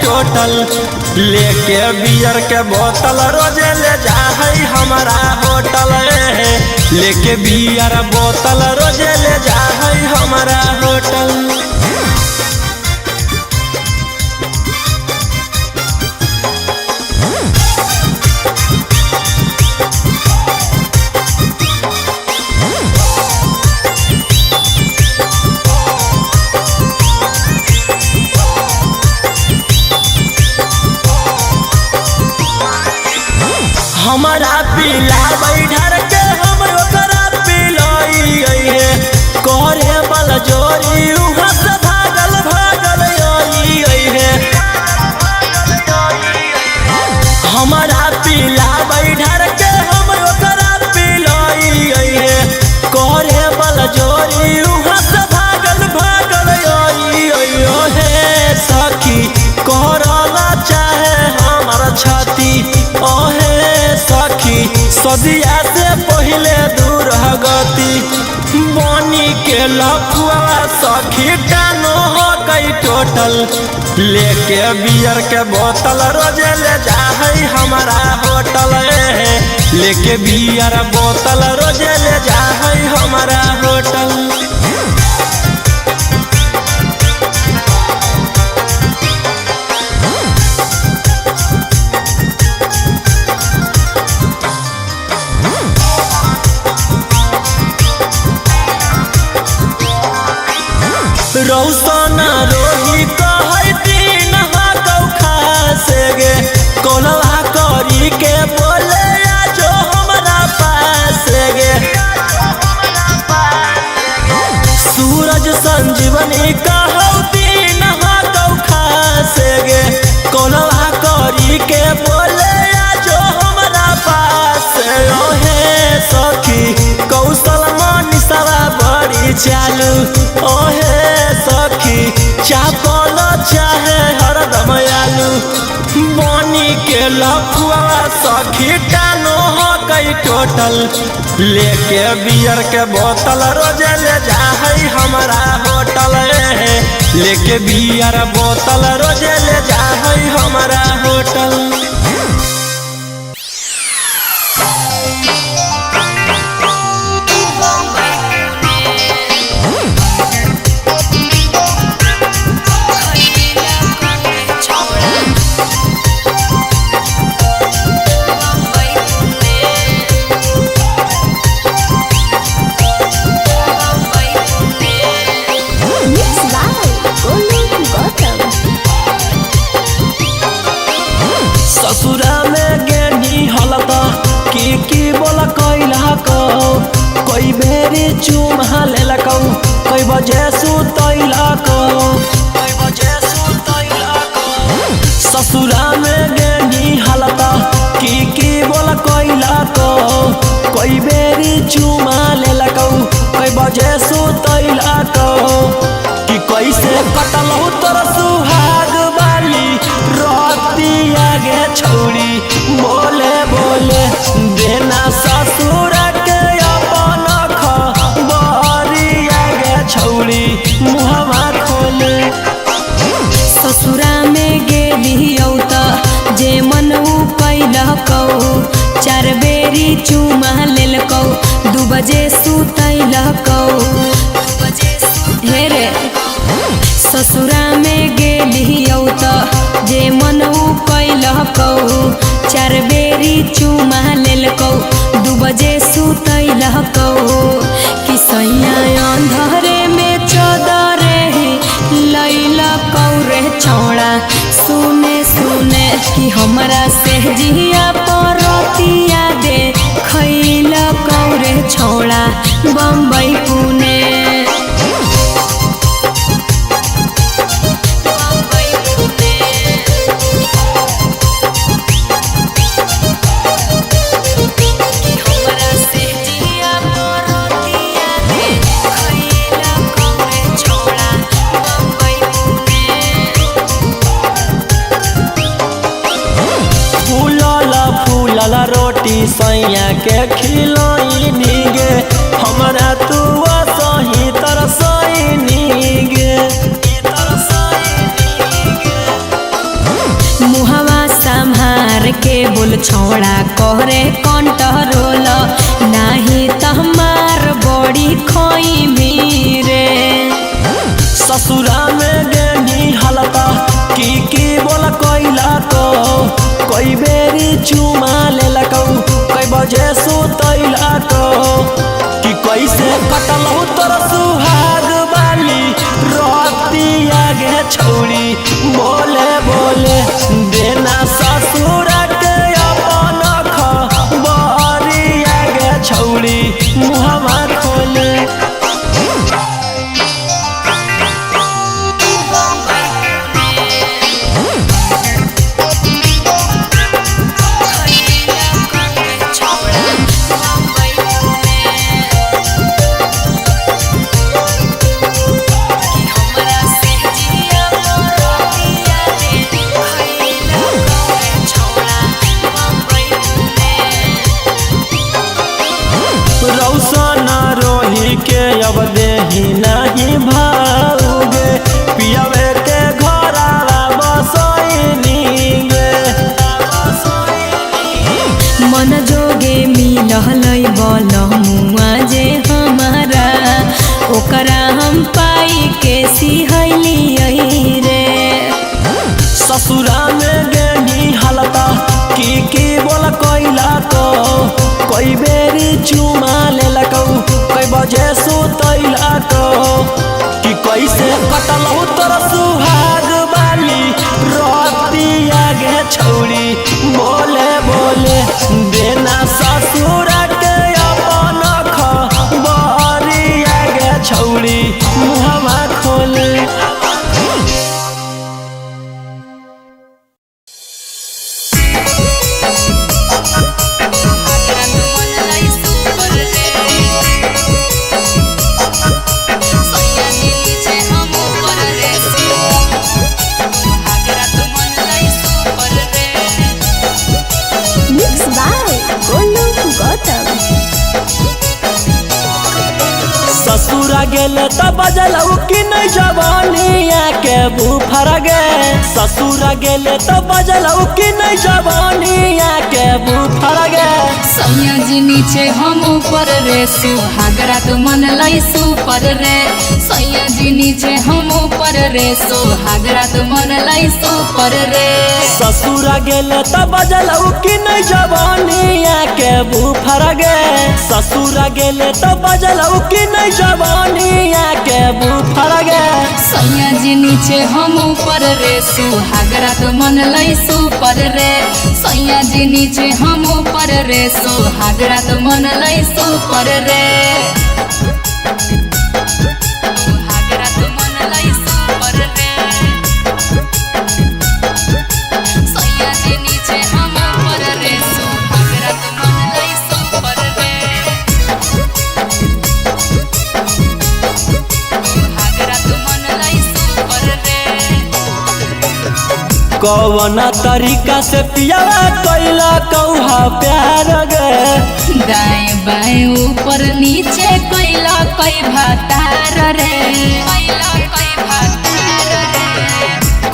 टोटल लेके बियर के बोतल रोजे ले जा है हमारा होटल लेके बियर बोतल रोजे ले जा है हमारा होटल। हमारा पीला बैठर के हम ओकरा पिलाई है करे बल जोरी उहाँ से भागल भागल आई है हमारा पीला बैठर के हम ओकरा पिलाई है करे बल जोरी उहाँ से भागल भागल आई है सखी करला चाहे हमारा छाती ओहे सखी सदिया से पहले दूर गति बनी के लफुआ सखी कानो हो गई टोटल लेके बियर के बोतल रोजे ले जा है हमारा होटल लेके बियर बोतल रोजे ले जा है हमारा होटल। रौसना रोही कहै दिन हाकौ खासे गे कोलवा करी के बोले आजो हमरा पास गे सूरज संजीवनी कहौ दिन हाकौ खासे गे कोलवा करी के बोले आजो हमरा पास ओहे सखी कौशल मनीषवा बड़ी चालू ओहे सखी चापल चाहे हरदम आलू बनी के लफुआ सखी कानो हो गई टोटल लेके बियर के बोतल रोजे ले जा है हमारा होटल लेके बियर बोतल रोजे ले जा है हमारा होटल। ससुरा में गेनी हलता की बोला कैला को कोई बेरी चुमा लेलकौ कोई बजे सुतैला को ससुरा में गेनी हलता की बोला कैला को कोई बेरी चुमा लेलकौ कोई बजे सुतैला को कि कैसे कटलौ तोर सुहाग वाली राती आगे छौरी बोले बोले देना ससुर के अपन खबरिया गे छौरी मुहवा खोले। ससुरा में गेलियौ त जे मन कैलकौ 4 बेरी चुमा लेलकौ 2 बजे सुतैलकौ हे रे। ससुरा में गेलियौ त जे मन कैलकौ 4 बेरी चुमा लेलकौ 2 बजे सुतैलकौ कि सैया अंधरे में चदरे लैलकौ रे छौड़ा सुने सुने कि हमरा से जिया परतिया दे खैलकौ रे छौड़ा बम्बई पुणे। रोटी सैया के खिलाई गे हमरा तू सही तरसई गे। मुहवा संभार के बोल छौड़ा करे कंट्रोल नाही त हमार बड़ी खोई रे। ससुरा में गेनी हलता की बोल कोइला को कोई बेरी चुमा लेलकौ कई बजे सुतैलकौ कि कैसे कटलौ तोर सुहाग वाली रतिया गे छौरी बोले बोले देना ससुर के अपन खबरिया गे छौरी मुहवा खोले। रौशन रोही के अब देही नहीं भाऊगे पियावे के घरवा बसैनी गे। मन जोगे मिललै बलमुआ जे हमारा ओकरा हम पाई के सिहैलियै रे। ससुरा में गेनी हलता की बोल कोइला को कोई बेरी चुमा लेलकौ कई बजे सुतैलकौ कि कैसे कटलौ तोर सुहाग वाली रतिया गे छौरी बोले बोले देना ससुर के अपन खबरिया गे छौरी मुहवा खोले। ससुरा गेले त बजलौ कि नहीं जवानिया के बुफर गे। ससुरा गेले त बजलौ कि नहीं जवानिया के बुफर गे। सैया जी नीचे हम ऊपर रे सुहागरा तो मन लाई सुपर रे। सैया जी नीचे हम ऊपर रे सुहागरा तो मन लाई सुपर रे। ससुरा गेले त बजलौ कि नहीं जवानिया के बुफर गे। ससुरा गेले त बजलौ कि नहीं जवानिया के बुफर गे। सैया जी नीचे हम ऊपर रे सुहागरा तो मन लाई सुपर रे। सैया जी नीचे हम ऊपर रे सुहागरा तो मन लाई सुपर रे। सुहागरा तो मन लाई सुपर रे। सैया जी नीचे हम ऊपर रे सुहागरा तो मन लाई सुपर रे। सुहागरा तो मन लाई सुपर रे। कौन तरीका से पियावा कैला कौहा प्यार गे दाएं बाएं ऊपर नीचे कैला कई भातार रे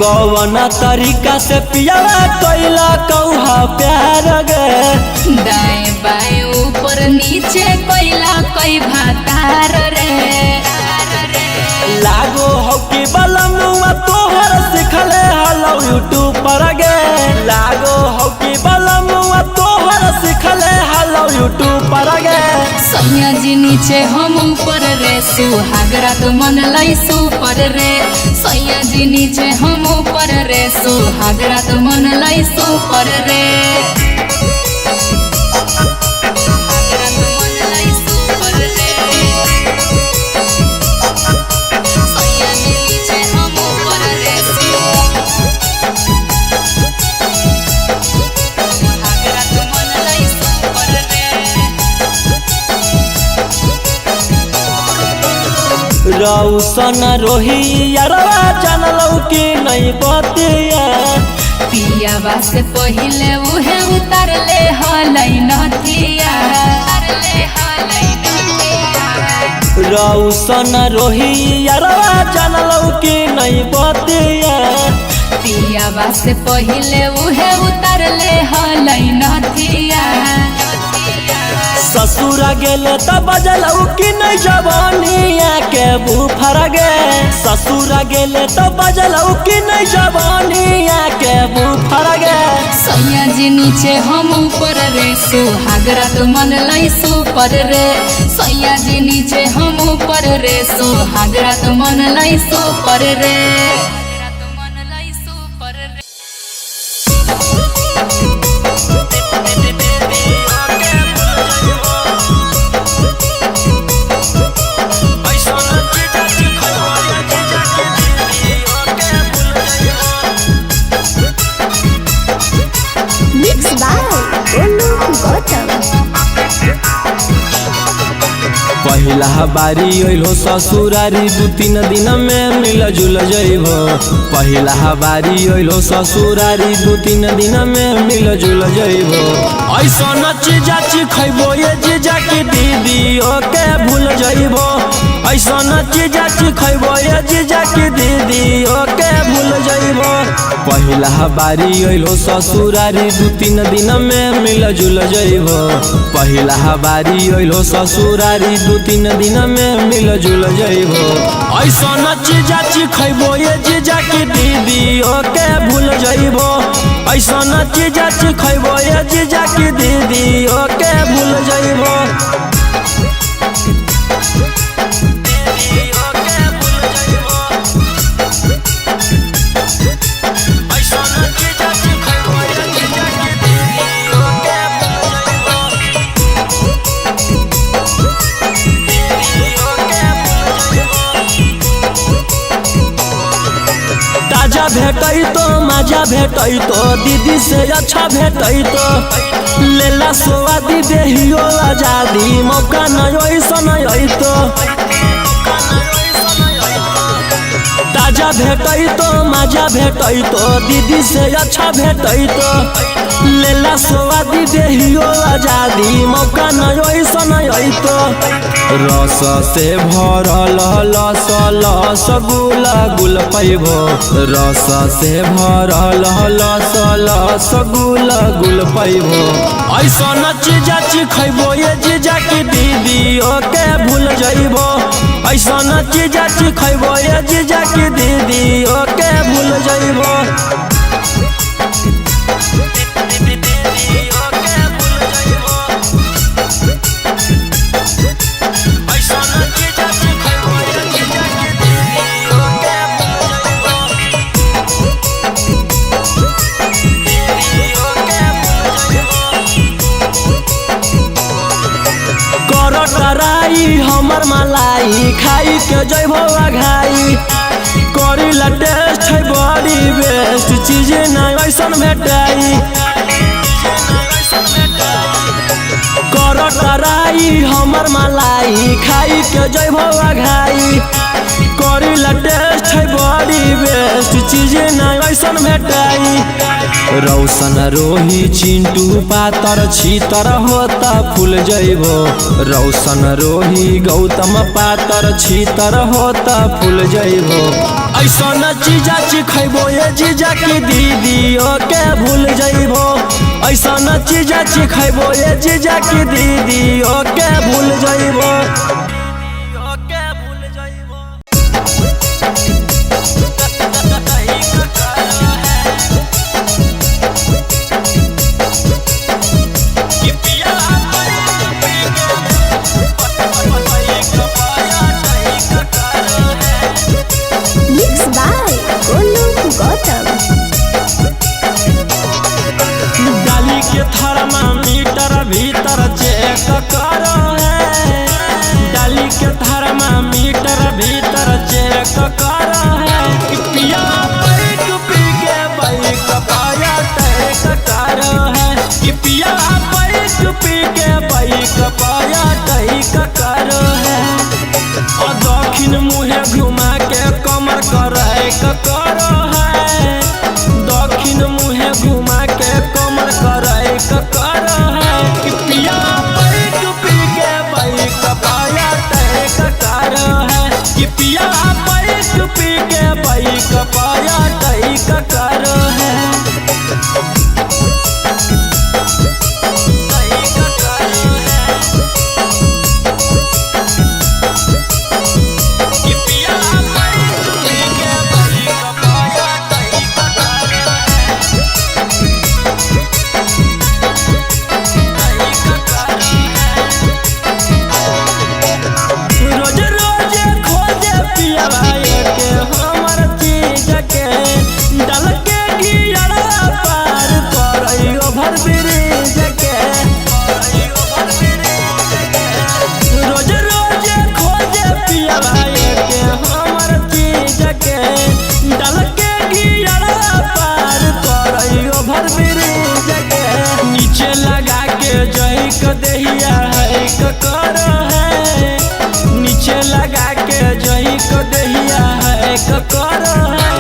कौन तरीका से पियावा कैला कौहा प्यार गे दाएं बाएं ऊपर नीचे कैला कई भातार रे लागो हो कि बलमुआ तोहर सिखले हलो यूट्यूब पर गे लागो हो कि बलमुआ तोहर सिखले हलो यूट्यूब पर गे सैया जी नीचे हम ऊपर रे सुहागरा तो मन लई सुपर रे सैया जी नीचे हम ऊपर रे सुहागरा तो मन लई सुपर रे सुहागरा तो मन लई सुपर रे सैया जी नीचे हम ऊपर रे सुहागरा तो मन लई सुपर रे रौसन रोही यारवा जानलौ कि नहीं बतिया पिया बास पहिले उहे उतर ले हलै नथिया रौसन रोही यारवा जानलौ कि नहीं बतिया पिया बास पहिले उहे उतर ले हलै नथिया ससुरा गेले त बजलौ कि नहीं जवानिया के बुफर गे ससुरा गेले त बजलौ कि नहीं जवानिया के बुफर गे सैया जी नीचे हम ऊपर रे सुहागरा तो मन लई सुपर रे सैया जी नीचे हम ऊपर रे सुहागरा तो मन लई सुपर रे Mixed by Olu Gautam. पहिला बारी अइलो ससुरारी 2-3 दिन में मिल जुल जइबो पहिला बारी अइलो ससुरारी 2-3 दिन में मिल जुल जइबो ऐसन चीजा खइबो ये जीजा की दीदी ओके भूल जइबो ऐसन चीजा खइबो ये जीजा की दीदी ओके भूल जइबो पहिला बारी अइलो ससुरारी 2-3 दिन में मिल जुल जइबो पहिला बारी अइलो ससुरारी 2-3 दिन में मिल जुल जइबो ऐसन चीजा खइबो ये जीजा की दीदी ओके भूल जइबो ऐसन चीजा खइबो ये जीजा की दीदी ओके भूल जइबो ताजा भेटई तो मजा भेटई तो दीदी से अच्छा भेटई तो लेला स्वादी देहियो आजादी मौका नहीं ऐसन तो ताजा भेटई तो मजा भेटई तो दीदी से अच्छा भेटई तो लेला स्वादी देहियो आजादी मौका नहीं ऐसन तो रस से भरल लस लस गुला गुल पैबो रस से भरल लस लस गुला गुल पैबो ऐसन चीजा खइबो ये जीजा की दीदी ओके भूल जइबो ऐसन चीजा खइबो ये जीजा की दीदी ओके भूल जइबो कराई हमर मलाई खाई के जइबो आघाई करी ला टेस्ट है बड़ी बेस्ट चीज नहीं ऐसन भेटाई कराई हमर मलाई खाई के जइबो आघाई करी ला टेस्ट है बड़ी बेस्ट चीज नहीं ऐसन ऐसन भेटाई। रौशन रोही चिंटू पातर छीतर होता फूल जइबो। रौशन रोही गौतम पातर छीतर होता फूल जइबो। ऐसन चीजा चिखैबो ये जीजा की दीदी के भूल जइबो। ऐसन चीजा चिखैबो ये जीजा की दीदी के भूल जइबो। डाली के थर्मामीटर भीतर चेक करो है। डाली के थर्मामीटर भीतर चेक करो है। पिया बैठ पी के बाइक पाया टैक करो है। पिया बैठ पी के बाइक पाया टैक करो है। और दक्षिण मुहे घुमा के कमर करे करो है। दक्षिण मुहे घुमा के कमर करे करो है। पिया बैठ पी के बाइक पाया टैक करो है। पिया बैठ पी के बाइक पाया टैक करो है। दहिया है करो है। नीचे लगा के जही को दहिया है करो है।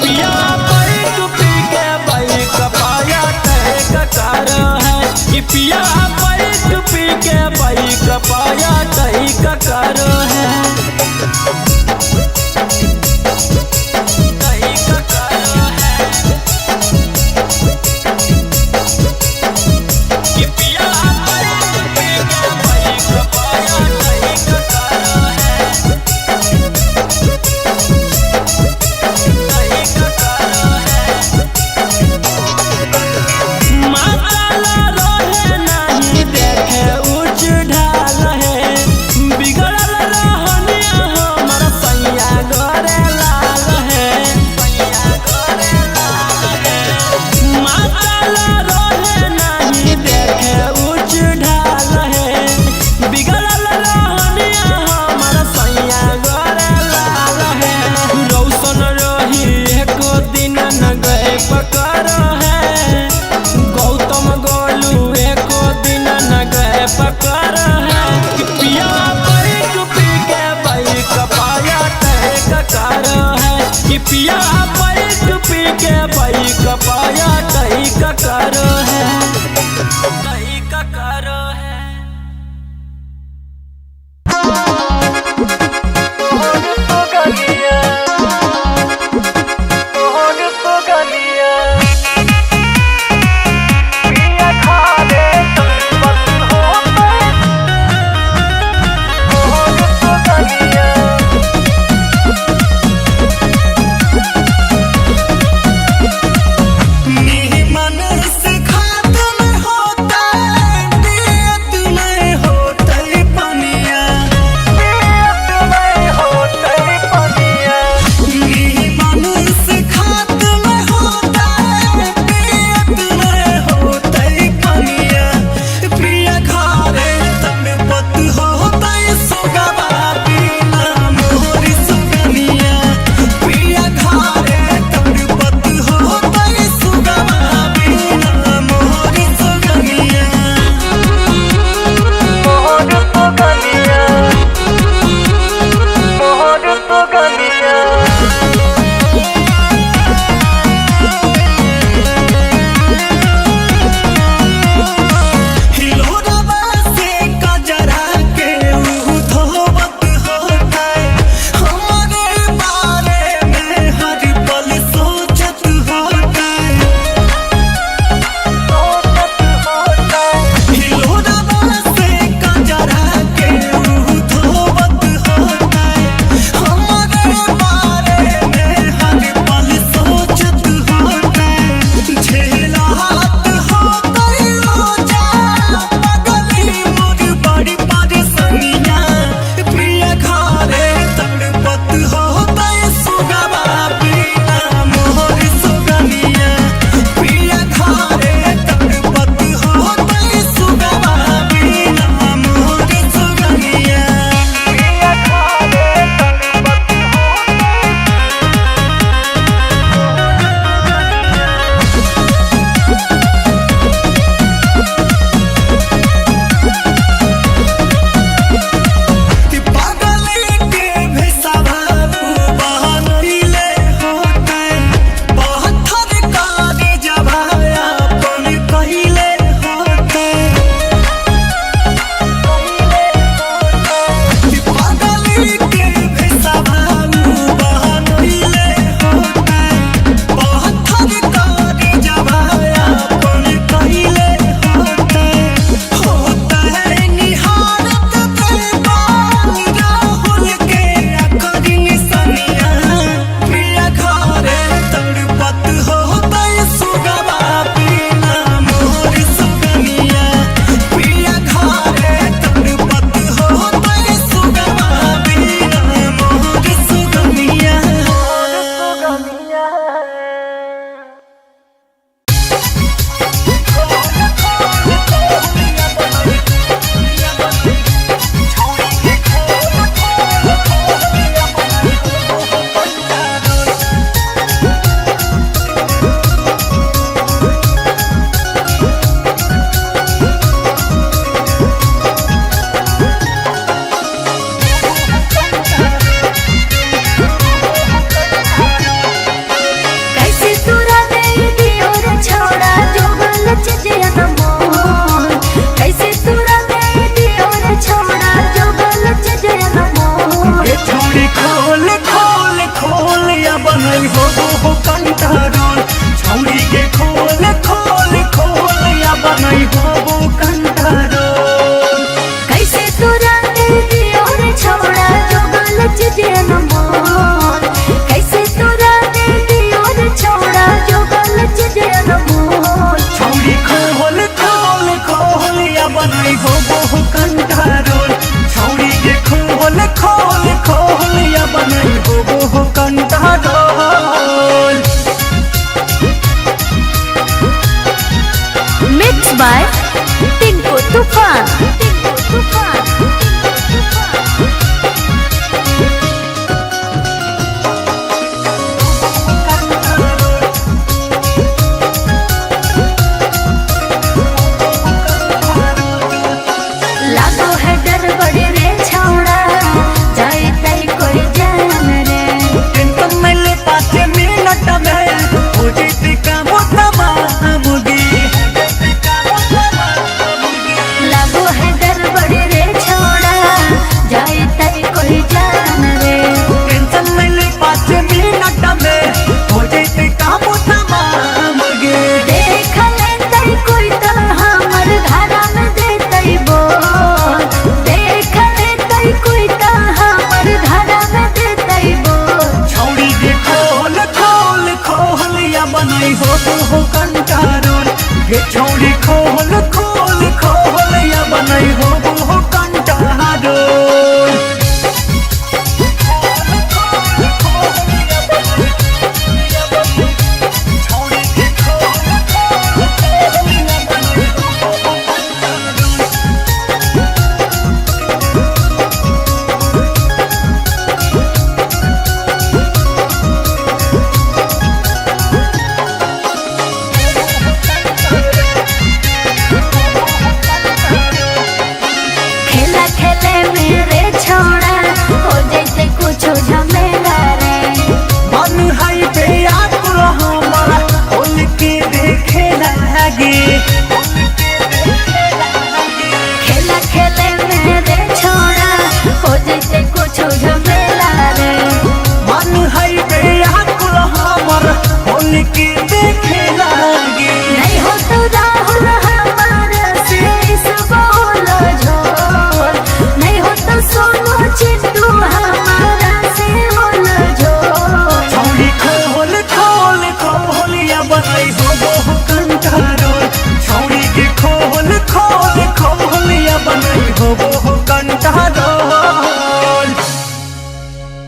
पिया बैठ पी के बाइक पाया टैक करो है। पिया बैठ पी के बाइक पाया टैक करो है। पिया बैठ पी के बाइक पाया टैक करो है। टैक करो है। मन से नहीं हो कंट्रोल छौरी के खोल